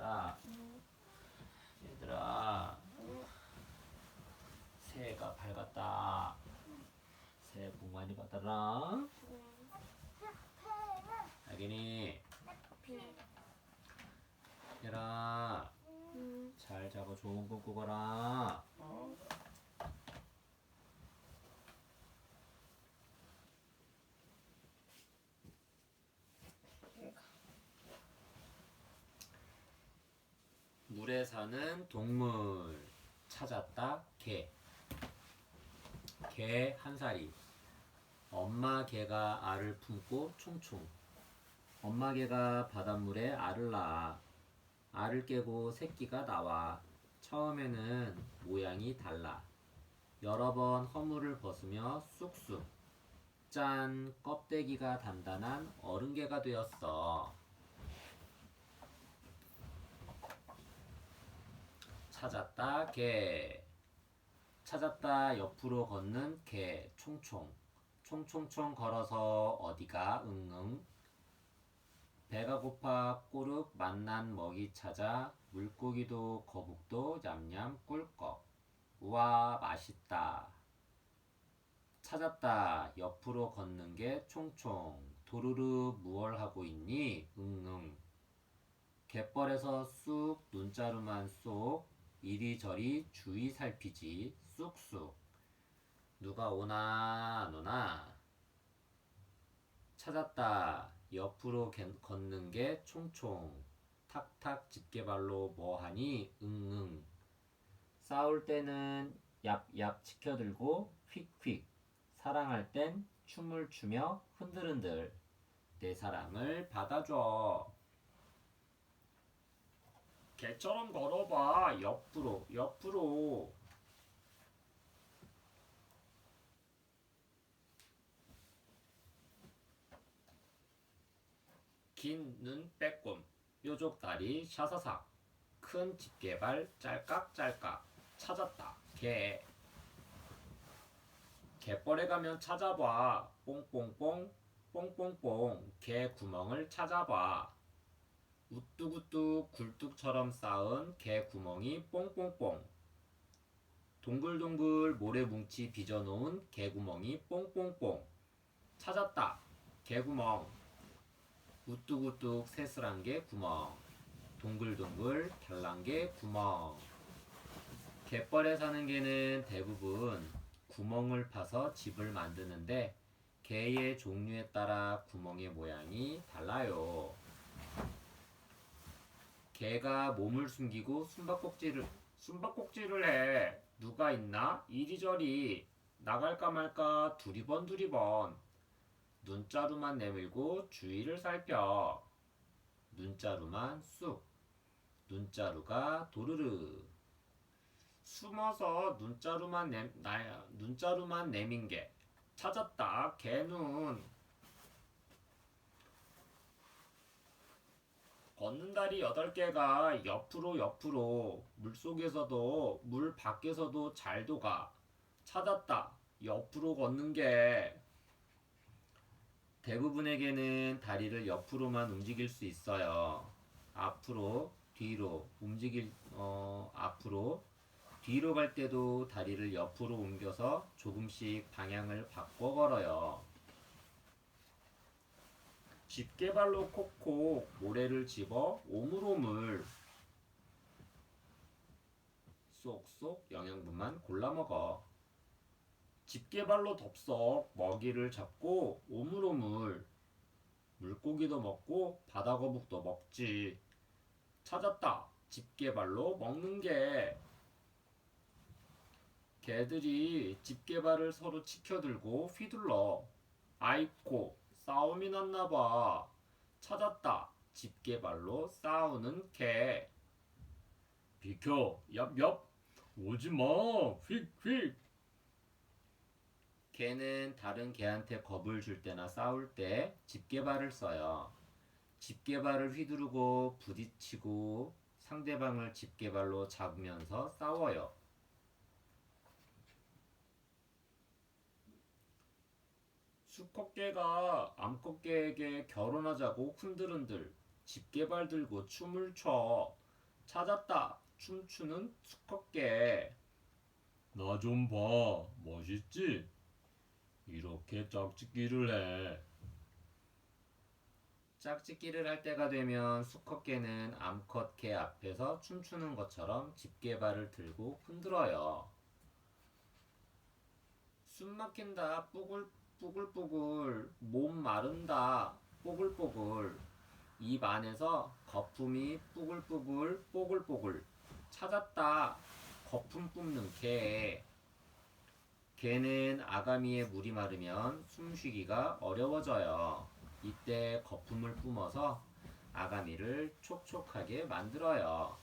얘들아, 얘들아, 새해가 밝았다. 새해 복 많이 받아라. 알겠니? 얘들아, 잘 자고 좋은 꿈 꾸거라. 물에 사는 동물 찾았다. 개. 개 한 살이. 엄마 개가 알을 품고 총총. 엄마 개가 바닷물에 알을 낳아. 알을 깨고 새끼가 나와. 처음에는 모양이 달라. 여러 번 허물을 벗으며 쑥쑥. 짠, 껍데기가 단단한 어른개가 되었어. 찾았다 개. 찾았다 옆으로 걷는 개 총총. 총총총 걸어서 어디가 응응. 배가 고파 꼬륵 맛난 먹이 찾아 물고기도 거북도 냠냠 꿀꺽. 우와 맛있다. 찾았다 옆으로 걷는 게 총총. 도르르 무얼 하고 있니 응응. 갯벌에서 쑥 눈자루만 쏙. 이리저리 주의 살피지 쑥쑥. 누가 오나 노나. 찾았다 옆으로 걷는 게 총총. 탁탁 집게발로 뭐하니 응응. 싸울 때는 얍얍 치켜들고 휙휙. 사랑할 땐 춤을 추며 흔들흔들. 내 사랑을 받아줘. 개처럼 걸어봐. 옆으로 옆으로. 긴 눈 빼꼼. 뾰족 다리 샤사삭. 큰 집게발 짤깍짤깍. 찾았다 개. 갯벌에 가면 찾아봐. 뽕뽕뽕 뽕뽕뽕. 개 구멍을 찾아봐. 우뚝우뚝 굴뚝처럼 쌓은 개 구멍이 뽕뽕뽕. 동글동글 모래뭉치 빚어놓은 개구멍이 뽕뽕뽕. 찾았다 개구멍. 우뚝우뚝 새슬한 게 구멍. 동글동글 달란 게 구멍. 갯벌에 사는 개는 대부분 구멍을 파서 집을 만드는데 개의 종류에 따라 구멍의 모양이 달라요. 개가 몸을 숨기고 숨바꼭질을 해. 누가 있나? 이리저리. 나갈까 말까 두리번. 눈자루만 내밀고 주위를 살펴. 눈자루만 쑥. 눈자루가 도르르. 숨어서 눈자루만 내민 게. 찾았다 개눈. 걷는 다리 8개가 옆으로. 물속에서도 물 밖에서도 잘도 가. 찾았다 옆으로 걷는 게. 대부분의 개는 다리를 옆으로만 움직일 수 있어요. 앞으로 뒤로 갈 때도 다리를 옆으로 옮겨서 조금씩 방향을 바꿔 걸어요. 집게발로 콕콕 모래를 집어 오물오물. 쏙쏙 영양분만 골라 먹어. 집게발로 덥석 먹이를 잡고 오물오물. 물고기도 먹고 바다거북도 먹지. 찾았다 집게발로 먹는 게. 개들이 집게발을 서로 치켜들고 휘둘러. 아이코 싸움이 났나봐. 찾았다 집게발로 싸우는 개. 비켜 얍얍 오지마 휙휙. 개는 다른 개한테 겁을 줄 때나 싸울 때 집게발을 써요. 집게발을 휘두르고 부딪히고 상대방을 집게발로 잡으면서 싸워요. 수컷개가 암컷개에게 결혼하자고 흔들흔들 집게발 들고 춤을 춰. 찾았다. 춤추는 수컷개. 나 좀 봐. 멋있지? 이렇게 짝짓기를 해. 짝짓기를 할 때가 되면 수컷개는 암컷개 앞에서 춤추는 것처럼 집게발을 들고 흔들어요. 숨 막힌다. 뽀글뽀글. 몸 마른다. 뽀글뽀글. 입 안에서 거품이 뽀글뽀글. 찾았다. 거품 뿜는 개. 개는 아가미에 물이 마르면 숨쉬기가 어려워져요. 이때 거품을 뿜어서 아가미를 촉촉하게 만들어요.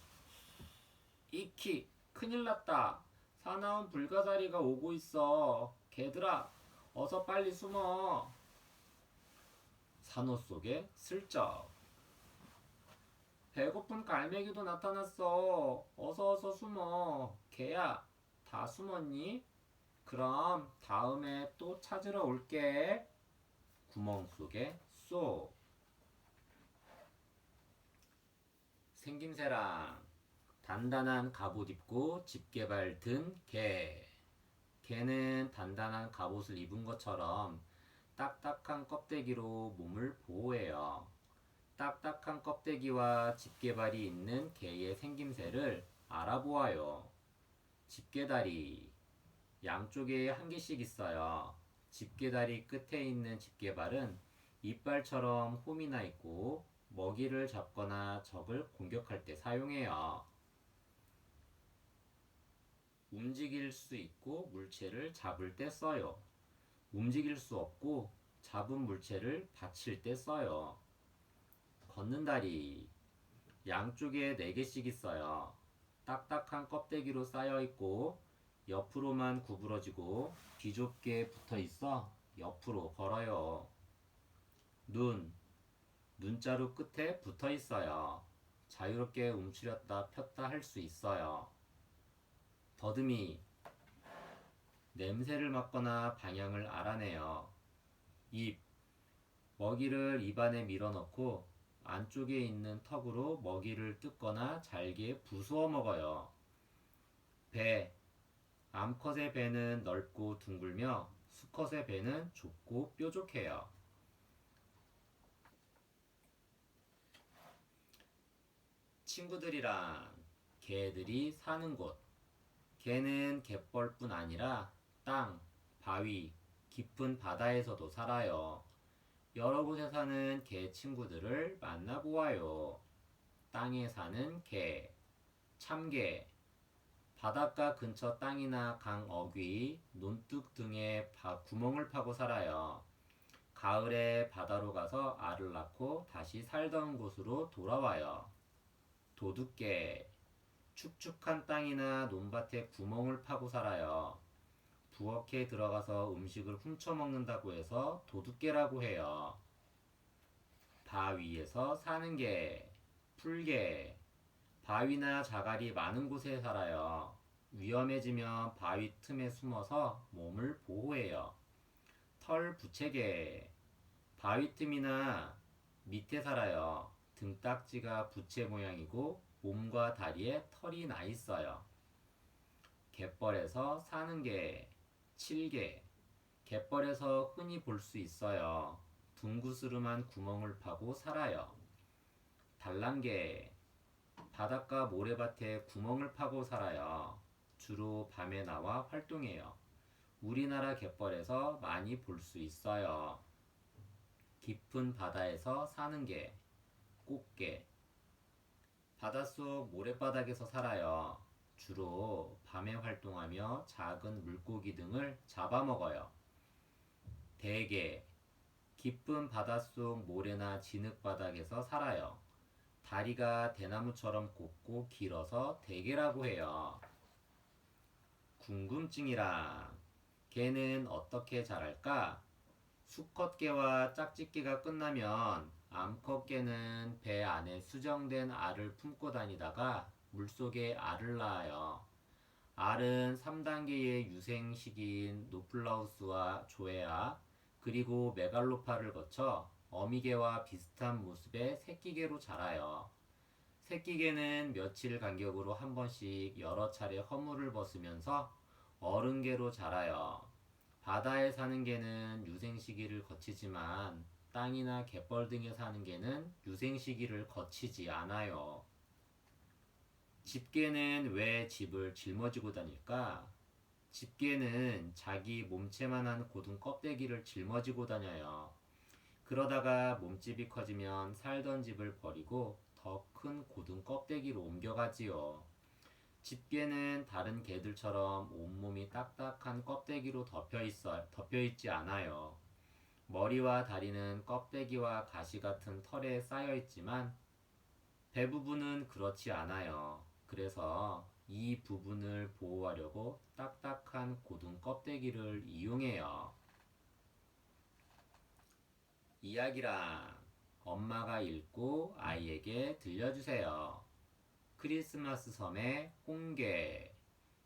이키, 큰일 났다. 사나운 불가사리가 오고 있어. 개들아, 어서 빨리 숨어. 산호 속에 슬쩍. 배고픈 갈매기도 나타났어. 어서 숨어. 개야, 다 숨었니? 그럼 다음에 또 찾으러 올게. 구멍 속에 쏙. 생김새랑 단단한 갑옷 입고 집게발 든 개. 개는 단단한 갑옷을 입은 것처럼 딱딱한 껍데기로 몸을 보호해요. 딱딱한 껍데기와 집게발이 있는 개의 생김새를 알아보아요. 집게다리. 양쪽에 한 개씩 있어요. 집게다리 끝에 있는 집게발은 이빨처럼 홈이 나 있고 먹이를 잡거나 적을 공격할 때 사용해요. 움직일 수 있고 물체를 잡을 때 써요. 움직일 수 없고 잡은 물체를 받칠 때 써요. 걷는 다리. 양쪽에 4개씩 있어요. 딱딱한 껍데기로 쌓여 있고 옆으로만 구부러지고 비좁게 붙어 있어 옆으로 걸어요. 눈자루 끝에 붙어 있어요. 자유롭게 움츠렸다 폈다 할 수 있어요. 더듬이. 냄새를 맡거나 방향을 알아내요. 입. 먹이를 입안에 밀어넣고 안쪽에 있는 턱으로 먹이를 뜯거나 잘게 부수어 먹어요. 배. 암컷의 배는 넓고 둥글며 수컷의 배는 좁고 뾰족해요. 친구들이랑 개들이 사는 곳. 개는 갯벌뿐 아니라 땅, 바위, 깊은 바다에서도 살아요. 여러 곳에 사는 개 친구들을 만나보아요. 땅에 사는 개, 참개. 바닷가 근처 땅이나 강 어귀, 논둑 등에 구멍을 파고 살아요. 가을에 바다로 가서 알을 낳고 다시 살던 곳으로 돌아와요. 도둑개. 축축한 땅이나 논밭에 구멍을 파고 살아요. 부엌에 들어가서 음식을 훔쳐먹는다고 해서 도둑개라고 해요. 바위에서 사는 개, 풀개. 바위나 자갈이 많은 곳에 살아요. 위험해지면 바위 틈에 숨어서 몸을 보호해요. 털부채개. 바위 틈이나 밑에 살아요. 등딱지가 부채 모양이고 몸과 다리에 털이 나 있어요. 갯벌에서 사는 개, 칠개. 갯벌에서 흔히 볼 수 있어요. 둥구스름한 구멍을 파고 살아요. 달랑개. 바닷가 모래밭에 구멍을 파고 살아요. 주로 밤에 나와 활동해요. 우리나라 갯벌에서 많이 볼 수 있어요. 깊은 바다에서 사는 개, 꽃게. 바닷속 모래바닥에서 살아요. 주로 밤에 활동하며 작은 물고기 등을 잡아먹어요. 대게. 깊은 바닷속 모래나 진흙바닥에서 살아요. 다리가 대나무처럼 곱고 길어서 대게라고 해요. 궁금증이랑 개는 어떻게 자랄까? 수컷개와 짝짓기가 끝나면 암컷개는 배 안에 수정된 알을 품고 다니다가 물속에 알을 낳아요. 알은 3단계의 유생 시기인 노플라우스와 조에아 그리고 메갈로파를 거쳐 어미개와 비슷한 모습의 새끼개로 자라요. 새끼 개는 며칠 간격으로 한 번씩 여러 차례 허물을 벗으면서 어른개로 자라요. 바다에 사는 개는 유생 시기를 거치지만 땅이나 갯벌 등에 사는 개는 유생 시기를 거치지 않아요. 집게는 왜 집을 짊어지고 다닐까? 집게는 자기 몸체만한 고든 껍데기를 짊어지고 다녀요. 그러다가 몸집이 커지면 살던 집을 버리고 더 큰 고든 껍데기로 옮겨가지요. 집게는 다른 개들처럼 온몸이 딱딱한 껍데기로 덮여 있지 않아요. 머리와 다리는 껍데기와 가시 같은 털에 쌓여 있지만 배 부분은 그렇지 않아요. 그래서 이 부분을 보호하려고 딱딱한 고든 껍데기를 이용해요. 이야기란 엄마가 읽고 아이에게 들려주세요. 크리스마스 섬의 홍게.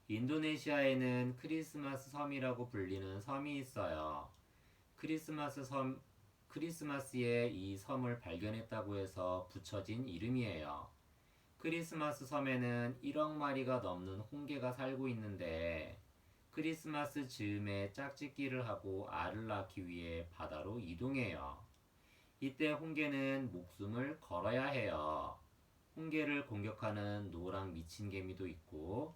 인도네시아에는 크리스마스 섬이라고 불리는 섬이 있어요. 크리스마스에 이 섬을 발견했다고 해서 붙여진 이름이에요. 크리스마스 섬에는 1억 마리가 넘는 홍게가 살고 있는데 크리스마스 즈음에 짝짓기를 하고 알을 낳기 위해 바다로 이동해요. 이때 홍게는 목숨을 걸어야 해요. 홍게를 공격하는 노랑 미친개미도 있고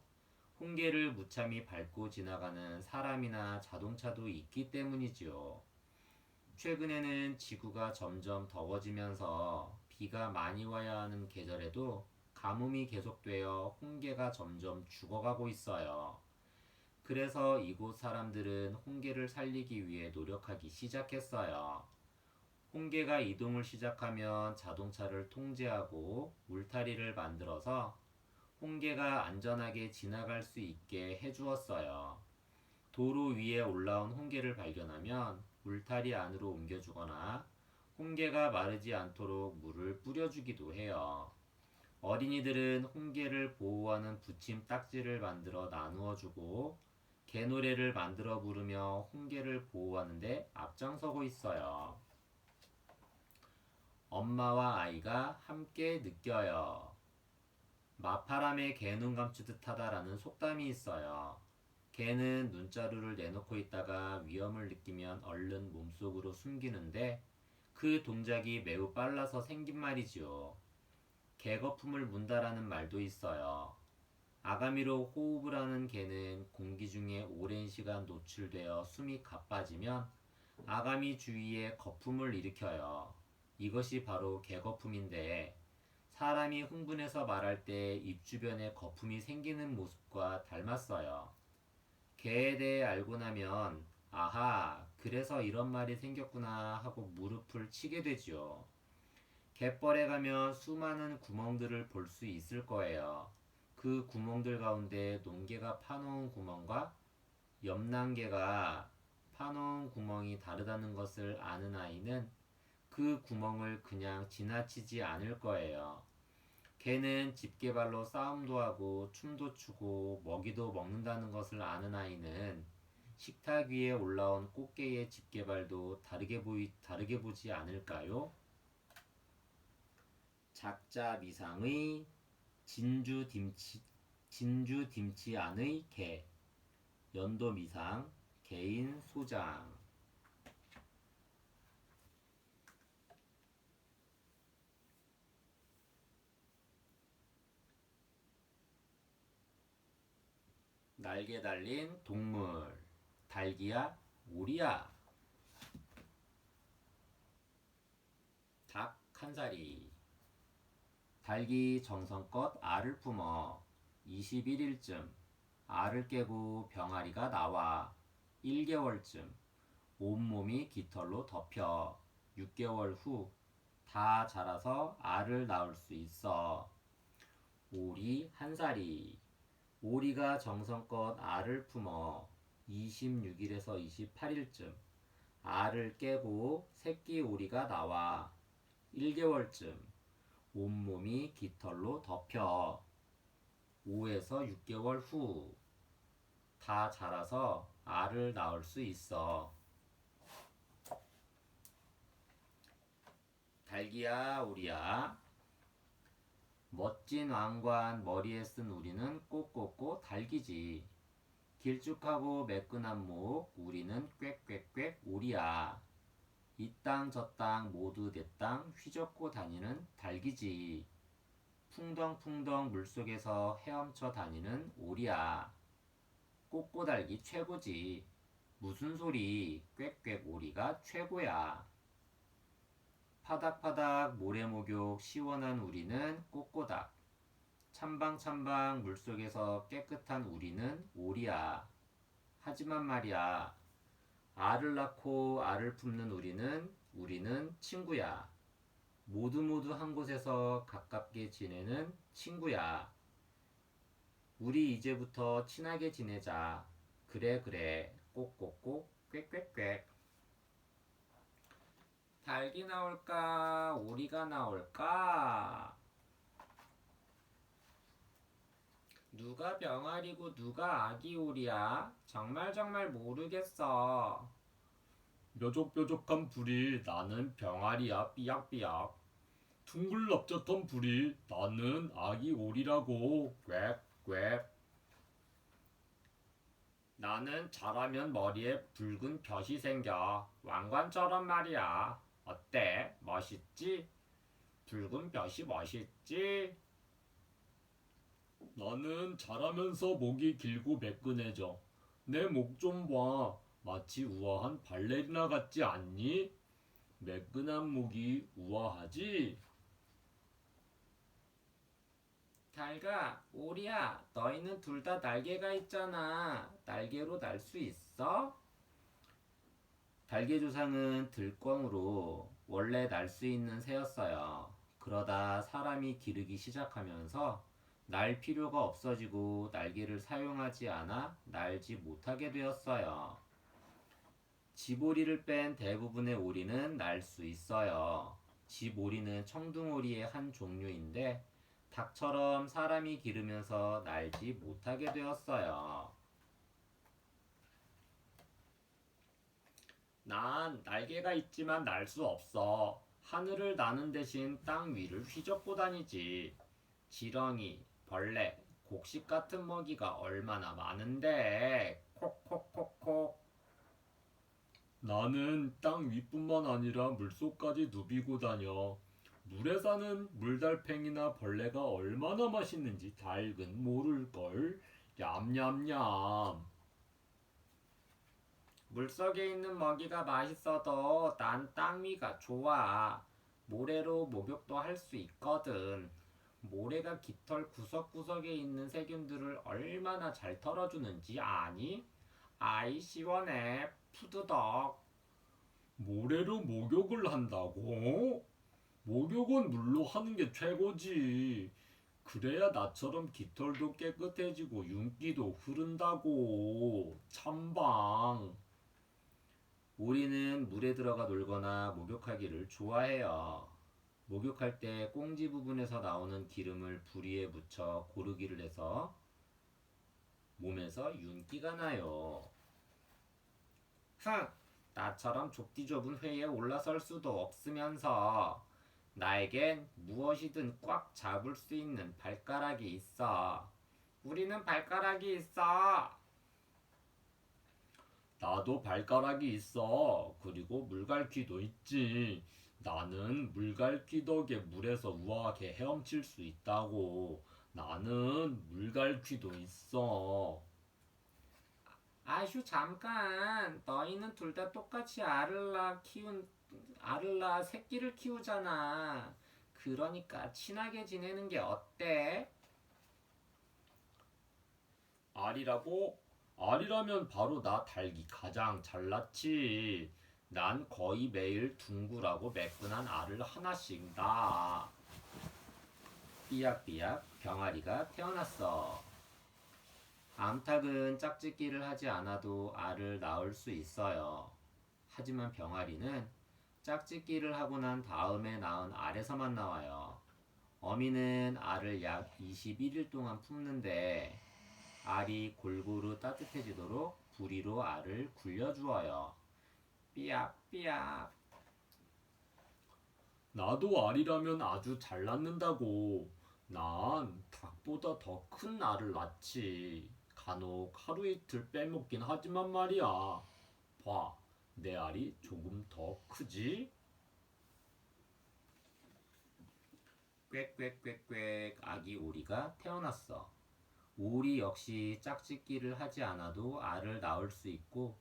홍게를 무참히 밟고 지나가는 사람이나 자동차도 있기 때문이지요. 최근에는 지구가 점점 더워지면서 비가 많이 와야 하는 계절에도 가뭄이 계속되어 홍게가 점점 죽어가고 있어요. 그래서 이곳 사람들은 홍게를 살리기 위해 노력하기 시작했어요. 홍게가 이동을 시작하면 자동차를 통제하고 울타리를 만들어서 홍게가 안전하게 지나갈 수 있게 해주었어요. 도로 위에 올라온 홍게를 발견하면 울타리 안으로 옮겨주거나 홍게가 마르지 않도록 물을 뿌려주기도 해요. 어린이들은 홍게를 보호하는 붙임 딱지를 만들어 나누어 주고 개노래를 만들어 부르며 홍게를 보호하는데 앞장서고 있어요. 엄마와 아이가 함께 느껴요. 마파람에 개 눈 감추듯 하다라는 속담이 있어요. 개는 눈자루를 내놓고 있다가 위험을 느끼면 얼른 몸속으로 숨기는데 그 동작이 매우 빨라서 생긴 말이지요. 개거품을 문다라는 말도 있어요. 아가미로 호흡을 하는 개는 공기 중에 오랜 시간 노출되어 숨이 가빠지면 아가미 주위에 거품을 일으켜요. 이것이 바로 개거품인데 사람이 흥분해서 말할 때 입 주변에 거품이 생기는 모습과 닮았어요. 개에 대해 알고 나면 아하, 그래서 이런 말이 생겼구나 하고 무릎을 치게 되지요. 갯벌에 가면 수많은 구멍들을 볼 수 있을 거예요. 그 구멍들 가운데 농개가 파놓은 구멍과 염난개가 파놓은 구멍이 다르다는 것을 아는 아이는 그 구멍을 그냥 지나치지 않을 거예요. 개는 집게발로 싸움도 하고 춤도 추고 먹이도 먹는다는 것을 아는 아이는 식탁 위에 올라온 꽃게의 집게발도 다르게 보지 않을까요? 작자 미상의 진주 dim치 안의 개. 연도 미상 개인 소장. 날개 달린 동물. 닭이야? 오리야? 닭 한 사리. 닭이 정성껏 알을 품어 21일쯤 알을 깨고 병아리가 나와 1개월쯤 온몸이 깃털로 덮여 6개월 후 다 자라서 알을 낳을 수 있어. 오리 한 사리. 오리가 정성껏 알을 품어 26일에서 28일쯤 알을 깨고 새끼 오리가 나와 1개월쯤 온몸이 깃털로 덮여 5에서 6개월 후 다 자라서 알을 낳을 수 있어. 닭이야, 오리야? 멋진 왕관 머리에 쓴 우리는 꼬꼬꼬 달기지. 길쭉하고 매끈한 목 우리는 꽥꽥꽥 오리야. 이 땅 저 땅 모두 내 땅 휘젓고 다니는 달기지. 풍덩풍덩 물속에서 헤엄쳐 다니는 오리야. 꼬꼬달기 최고지. 무슨 소리? 꽥꽥 오리가 최고야. 파닥파닥 모래목욕 시원한 우리는 꼬꼬닥. 찬방찬방 물속에서 깨끗한 우리는 오리야. 하지만 말이야. 알을 낳고 알을 품는 우리는 친구야. 모두 한 곳에서 가깝게 지내는 친구야. 우리 이제부터 친하게 지내자. 그래 그래. 꼭꼭꼭 꽥꽥꽥. 닭이 나올까? 오리가 나올까? 누가 병아리고 누가 아기 오리야? 정말 모르겠어. 뾰족뾰족한 불이 나는 병아리야 삐약삐약. 둥글납작한 불이 나는 아기 오리라고 꽥꽥. 나는 자라면 머리에 붉은 벼이 생겨. 왕관처럼 말이야. 어때? 멋있지? 붉은 벼이 멋있지? 나는 자라면서 목이 길고 매끈해져. 내 목 좀 봐. 마치 우아한 발레리나 같지 않니? 매끈한 목이 우아하지? 달가, 오리야, 너희는 둘 다 날개가 있잖아. 날개로 날 수 있어? 달개 조상은 들꿩으로 원래 날 수 있는 새였어요. 그러다 사람이 기르기 시작하면서 날 필요가 없어지고 날개를 사용하지 않아 날지 못하게 되었어요. 지보리를 뺀 대부분의 오리는 날 수 있어요. 지보리는 청둥오리의 한 종류인데 닭처럼 사람이 기르면서 날지 못하게 되었어요. 난 날개가 있지만 날 수 없어. 하늘을 나는 대신 땅 위를 휘젓고 다니지. 지렁이, 벌레, 곡식 같은 먹이가 얼마나 많은데. 콕콕콕콕. 나는 땅 위뿐만 아니라 물속까지 누비고 다녀. 물에 사는 물달팽이나 벌레가 얼마나 맛있는지 닭은 모를걸. 얌얌얌. 물속에 있는 먹이가 맛있어도 난 땅 위가 좋아. 모래로 목욕도 할 수 있거든. 모래가 깃털 구석구석에 있는 세균들을 얼마나 잘 털어주는지 아니? 아이 시원해. 푸드덕. 모래로 목욕을 한다고? 목욕은 물로 하는 게 최고지. 그래야 나처럼 깃털도 깨끗해지고 윤기도 흐른다고. 참방. 우리는 물에 들어가 놀거나 목욕하기를 좋아해요. 목욕할 때 꽁지 부분에서 나오는 기름을 부리에 묻혀 고르기를 해서 몸에서 윤기가 나요. 흥! 나처럼 좁디 좁은 회에 올라설 수도 없으면서 나에겐 무엇이든 꽉 잡을 수 있는 발가락이 있어. 우리는 발가락이 있어. 나도 발가락이 있어. 그리고 물갈퀴도 있지. 나는 물갈퀴 덕에 물에서 우아하게 헤엄칠 수 있다고. 나는 물갈퀴도 있어. 아슈 잠깐. 너희는 둘 다 똑같이 알을 낳아 새끼를 키우잖아. 그러니까 친하게 지내는 게 어때? 알이라고? 알이라면 바로 나 닭이 가장 잘났지. 난 거의 매일 둥글하고 매끈한 알을 하나씩 낳아. 삐약삐약 병아리가 태어났어. 암탉은 짝짓기를 하지 않아도 알을 낳을 수 있어요. 하지만 병아리는 짝짓기를 하고 난 다음에 낳은 알에서만 나와요. 어미는 알을 약 21일 동안 품는데 알이 골고루 따뜻해지도록 부리로 알을 굴려주어요. 삐약삐약. 나도 알이라면 아주 잘 낳는다고. 난 닭보다 더 큰 알을 낳지. 간혹 하루 이틀 빼먹긴 하지만 말이야. 봐, 내 알이 조금 더 크지? 꽥꽥꽥꽥 아기 오리가 태어났어. 오리 역시 짝짓기를 하지 않아도 알을 낳을 수 있고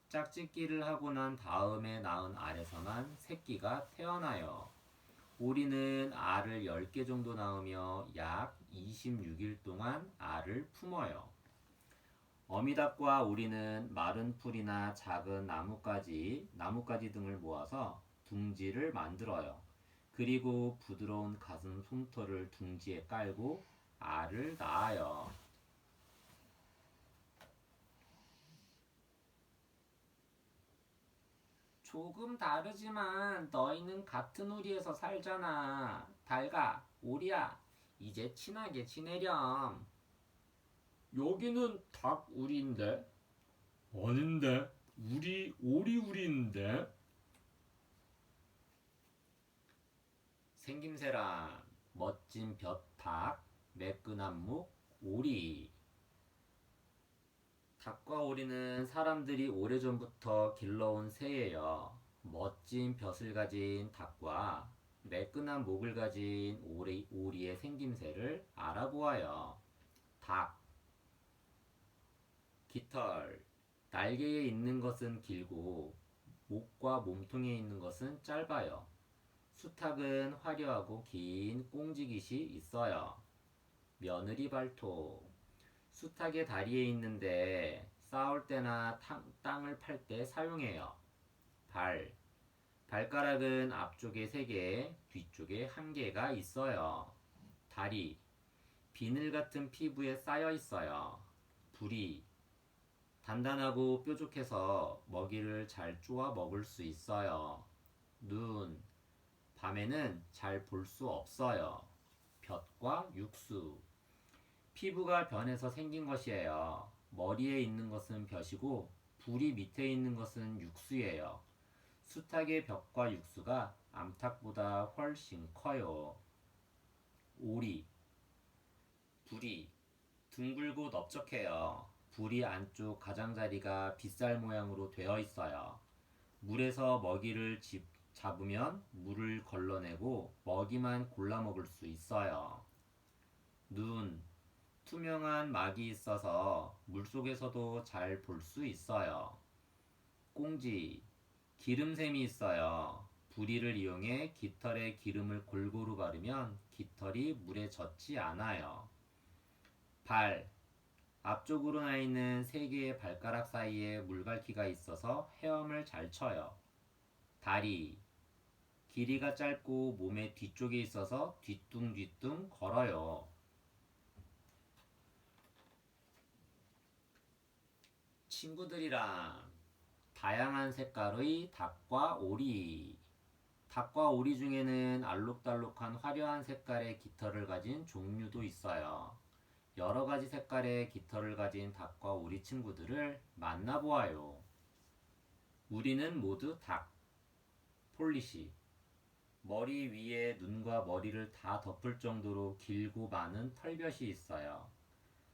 짝짓기를 하고 난 다음에 낳은 알에서만 새끼가 태어나요. 오리는 알을 10개 정도 낳으며 약 26일 동안 알을 품어요. 어미닭과 오리는 마른 풀이나 작은 나뭇가지 등을 모아서 둥지를 만들어요. 그리고 부드러운 가슴 솜털을 둥지에 깔고 알을 낳아요. 조금 다르지만 너희는 같은 우리에서 살잖아. 닭아, 오리야, 이제 친하게 지내렴. 여기는 닭 우리인데? 아닌데? 우리 오리 우리인데? 생김새랑 멋진 벼닭, 매끈한 목, 오리. 닭과 오리는 사람들이 오래전부터 길러온 새예요. 멋진 벼슬 가진 닭과 매끈한 목을 가진 오리의 생김새를 알아보아요. 닭, 깃털. 날개에 있는 것은 길고 목과 몸통에 있는 것은 짧아요. 수탉은 화려하고 긴 꽁지깃이 있어요. 며느리 발톱. 수탉의 다리에 있는데 싸울 때나 땅을 팔 때 사용해요. 발. 발가락은 앞쪽에 3개, 뒤쪽에 1개가 있어요. 다리. 비늘 같은 피부에 쌓여 있어요. 부리. 단단하고 뾰족해서 먹이를 잘 쪼아 먹을 수 있어요. 눈. 밤에는 잘 볼 수 없어요. 볕과 육수. 피부가 변해서 생긴 것이에요. 머리에 있는 것은 벼시고 부리 밑에 있는 것은 육수예요. 수탉의 벽과 육수가 암탉보다 훨씬 커요. 오리, 부리, 둥글고 넓적해요. 부리 안쪽 가장자리가 빗살 모양으로 되어 있어요. 물에서 먹이를 잡으면 물을 걸러내고 먹이만 골라 먹을 수 있어요. 눈, 투명한 막이 있어서 물속에서도 잘 볼 수 있어요. 꽁지, 기름샘이 있어요. 부리를 이용해 깃털에 기름을 골고루 바르면 깃털이 물에 젖지 않아요. 발, 앞쪽으로 나 있는 3개의 발가락 사이에 물갈퀴가 있어서 헤엄을 잘 쳐요. 다리, 길이가 짧고 몸의 뒤쪽에 있어서 뒤뚱뒤뚱 걸어요. 친구들이랑 다양한 색깔의 닭과 오리. 닭과 오리 중에는 알록달록한 화려한 색깔의 깃털을 가진 종류도 있어요. 여러 가지 색깔의 깃털을 가진 닭과 오리 친구들을 만나보아요. 우리는 모두 닭, 폴리시. 머리 위에 눈과 머리를 다 덮을 정도로 길고 많은 털볕이 있어요.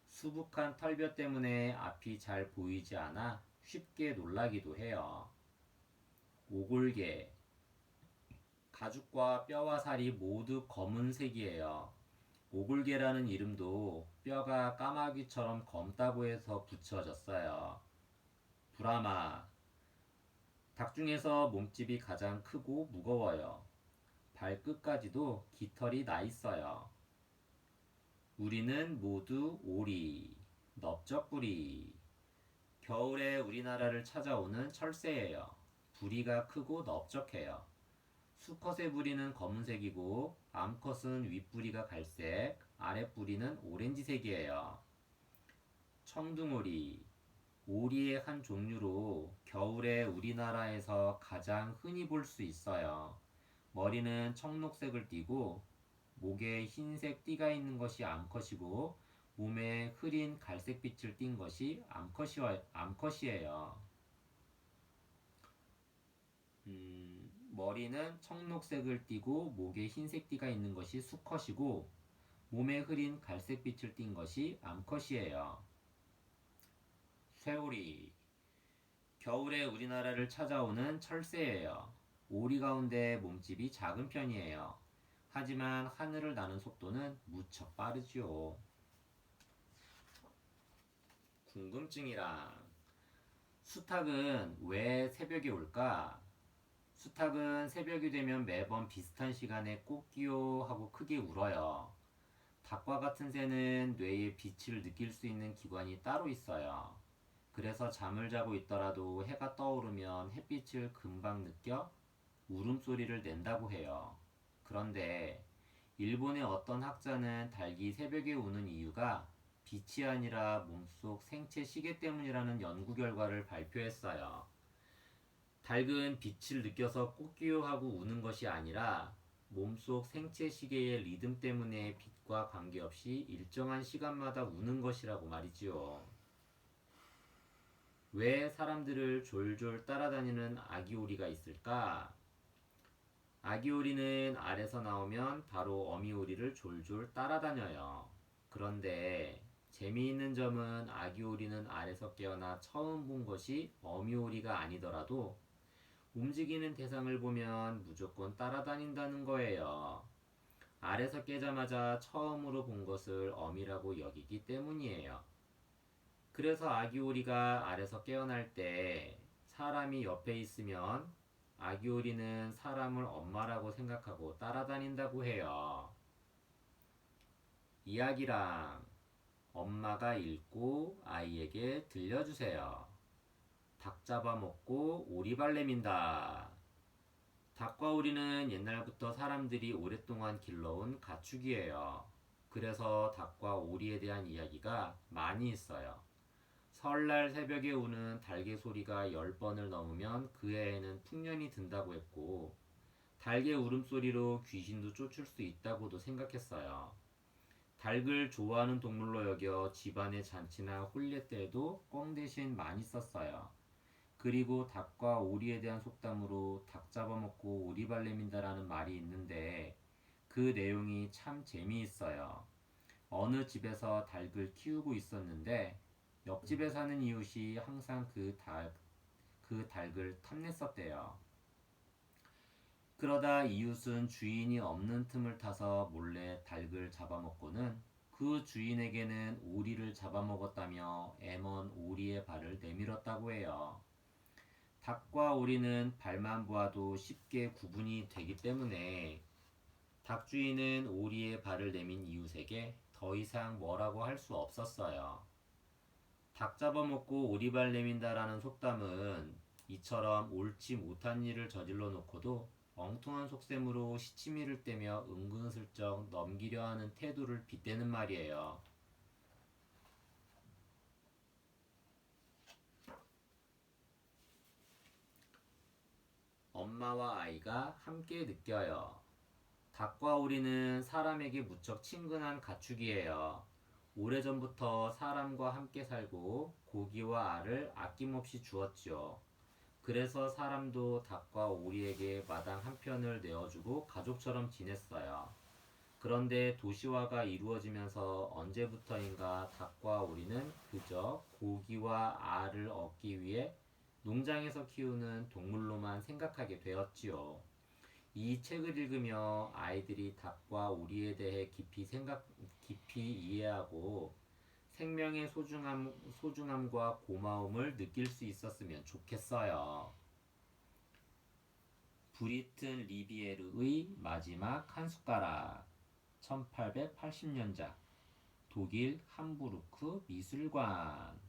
수북한 털볕 때문에 앞이 잘 보이지 않아 쉽게 놀라기도 해요. 오골개. 가죽과 뼈와 살이 모두 검은색이에요. 오골개라는 이름도 뼈가 까마귀처럼 검다고 해서 붙여졌어요. 브라마. 닭 중에서 몸집이 가장 크고 무거워요. 발끝까지도 깃털이 나 있어요. 우리는 모두 오리, 넓적부리. 겨울에 우리나라를 찾아오는 철새예요. 부리가 크고 넓적해요. 수컷의 부리는 검은색이고 암컷은 윗부리가 갈색, 아랫부리는 오렌지색이에요. 청둥오리. 오리의 한 종류로 겨울에 우리나라에서 가장 흔히 볼 수 있어요. 머리는 청록색을 띠고 목에 흰색 띠가 있는 것이 암컷이고 몸에 흐린 갈색빛을 띤 것이 암컷이에요. 머리는 청록색을 띠고 목에 흰색 띠가 있는 것이 수컷이고 몸에 흐린 갈색빛을 띤 것이 암컷이에요. 쇠오리. 겨울에 우리나라를 찾아오는 철새예요. 오리 가운데 몸집이 작은 편이에요. 하지만 하늘을 나는 속도는 무척 빠르지요. 궁금증이랑 수탉은 왜 새벽에 올까? 수탉은 새벽이 되면 매번 비슷한 시간에 꼬끼요 하고 크게 울어요. 닭과 같은 새는 뇌에 빛을 느낄 수 있는 기관이 따로 있어요. 그래서 잠을 자고 있더라도 해가 떠오르면 햇빛을 금방 느껴 울음소리를 낸다고 해요. 그런데 일본의 어떤 학자는 닭이 새벽에 우는 이유가 빛이 아니라 몸속 생체 시계 때문이라는 연구 결과를 발표했어요. 닭은 빛을 느껴서 꼬끼요하고 우는 것이 아니라 몸속 생체 시계의 리듬 때문에 빛과 관계없이 일정한 시간마다 우는 것이라고 말이지요. 왜 사람들을 졸졸 따라다니는 아기 오리가 있을까? 아기 오리는 알에서 나오면 바로 어미 오리를 졸졸 따라다녀요. 그런데 재미있는 점은 아기 오리는 알에서 깨어나 처음 본 것이 어미 오리가 아니더라도 움직이는 대상을 보면 무조건 따라다닌다는 거예요. 알에서 깨자마자 처음으로 본 것을 어미라고 여기기 때문이에요. 그래서 아기 오리가 알에서 깨어날 때 사람이 옆에 있으면 아기 오리는 사람을 엄마라고 생각하고 따라다닌다고 해요. 이야기랑 엄마가 읽고 아이에게 들려주세요. 닭 잡아먹고 오리발레 민다. 닭과 오리는 옛날부터 사람들이 오랫동안 길러온 가축이에요. 그래서 닭과 오리에 대한 이야기가 많이 있어요. 설날 새벽에 우는 닭의 소리가 10번을 넘으면 그 해에는 풍년이 든다고 했고, 닭의 울음소리로 귀신도 쫓을 수 있다고도 생각했어요. 닭을 좋아하는 동물로 여겨 집안의 잔치나 혼례 때에도 꿩 대신 많이 썼어요. 그리고 닭과 오리에 대한 속담으로 닭 잡아먹고 오리발레 민다라는 말이 있는데 그 내용이 참 재미있어요. 어느 집에서 닭을 키우고 있었는데 옆집에 사는 이웃이 항상 그 닭을 탐냈었대요. 그러다 이웃은 주인이 없는 틈을 타서 몰래 닭을 잡아먹고는 그 주인에게는 오리를 잡아먹었다며 애먼 오리의 발을 내밀었다고 해요. 닭과 오리는 발만 보아도 쉽게 구분이 되기 때문에 닭 주인은 오리의 발을 내민 이웃에게 더 이상 뭐라고 할 수 없었어요. 닭 잡아먹고 오리발 내민다라는 속담은 이처럼 옳지 못한 일을 저질러 놓고도 엉뚱한 속셈으로 시치미를 떼며 은근슬쩍 넘기려 하는 태도를 빗대는 말이에요. 엄마와 아이가 함께 느껴요. 닭과 오리는 사람에게 무척 친근한 가축이에요. 오래전부터 사람과 함께 살고 고기와 알을 아낌없이 주었지요. 그래서 사람도 닭과 오리에게 마당 한편을 내어주고 가족처럼 지냈어요. 그런데 도시화가 이루어지면서 언제부터인가 닭과 오리는 그저 고기와 알을 얻기 위해 농장에서 키우는 동물로만 생각하게 되었지요. 이 책을 읽으며 아이들이 닭과 오리에 대해 깊이 이해하고 생명의 소중함과 고마움을 느낄 수 있었으면 좋겠어요. 브리튼 리비에르의 마지막 한 숟가락 1880년작 독일 함부르크 미술관